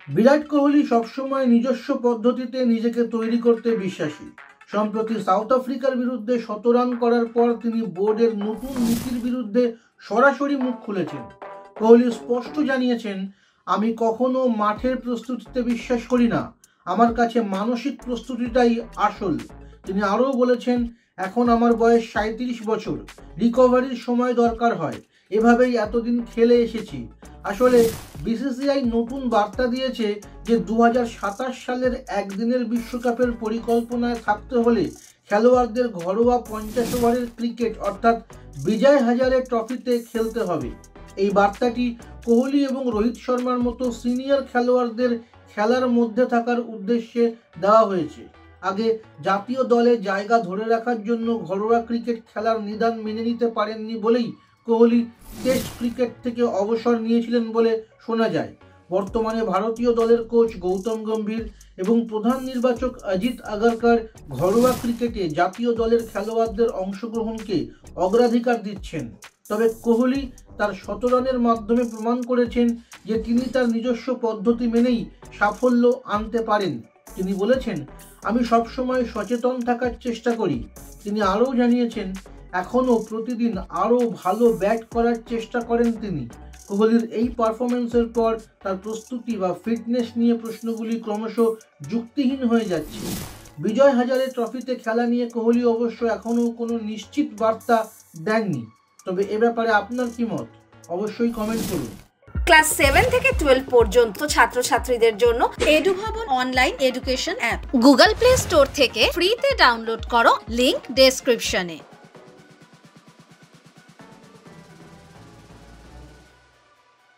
বিরাট কোহলি সবসময় নিজস্ব পদ্ধতিতে নিজেকে তৈরি করতে বিশ্বাসী। সম্প্রতি সাউথ আফ্রিকার বিরুদ্ধে ১৭ রান করার পর তিনি বোর্ডের নতুন নীতির বিরুদ্ধে সরাসরি মুখ খুলেছেন। কোহলি স্পষ্ট জানিয়েছেন, আমি কখনো মাঠের প্রস্তুতিতে বিশ্বাস করি না, আমার কাছে মানসিক প্রস্তুতিটাই আসল। তিনি আরও বলেছেন, এখন আমার বয়স ৩৭ বছর, রিকভারির সময় দরকার হয়, এভাবেই এতদিন খেলে এসেছি। আসলে বিসিসিআই নতুন বার্তা দিয়েছে যে ২০২৭ সালের একদিনের বিশ্বকাপের পরিকল্পনায় থাকতে হলে খেলোয়াড়দের ঘরোয়া ৫০ ওভারের ক্রিকেট অর্থাৎ বিজয় হাজারে ট্রফিতে খেলতে হবে। এই বার্তাটি কোহলি এবং রোহিত শর্মার মতো সিনিয়র খেলোয়াড়দের খেলার মধ্যে থাকার উদ্দেশ্যে দেওয়া হয়েছে। আগে জাতীয় দলে জায়গা ধরে রাখার জন্য ঘরোয়া ক্রিকেট খেলার নিদান মেনে নিতে পারেননি বলেই কোহলি টেস্ট ক্রিকেট থেকে অবসর নিয়েছিলেন বলে শোনা যায়। বর্তমানে ভারতীয় দলের কোচ গৌতম গম্ভীর এবং প্রধান নির্বাচক অজিত আগারকার ঘরোয়া ক্রিকেটে জাতীয় দলের খেলোয়াড়দের অংশগ্রহণকে অগ্রাধিকার দিচ্ছেন। তবে কোহলি তার ১৭ রানের মাধ্যমে প্রমাণ করেছেন যে তিনি তার নিজস্ব পদ্ধতি মেনেই সাফল্য আনতে পারেন। তিনি বলেছেন, আমি সবসময় সচেতন থাকার চেষ্টা করি। তিনি আরও জানিয়েছেন, এখনও প্রতিদিন আরও ভালো ব্যাট করার চেষ্টা করেন তিনি। কোহলির এই পারফরমেন্সের পর তার প্রস্তুতি বা ফিটনেস নিয়ে প্রশ্নগুলি ক্রমশ যুক্তিহীন হয়ে যাচ্ছে। বিজয় হাজারে ট্রফিতে খেলা নিয়ে কোহলি অবশ্য এখনও কোনো নিশ্চিত বার্তা দেননি। তবে এ ব্যাপারে আপনার কি মত? অবশ্যই কমেন্ট করুন। ক্লাস 7 থেকে 12 পর্যন্ত ছাত্রছাত্রীদের জন্য Edubhavan online education app Google play store থেকে ফ্রিতে ডাউনলোড করো, লিংক ডেসক্রিপশনে।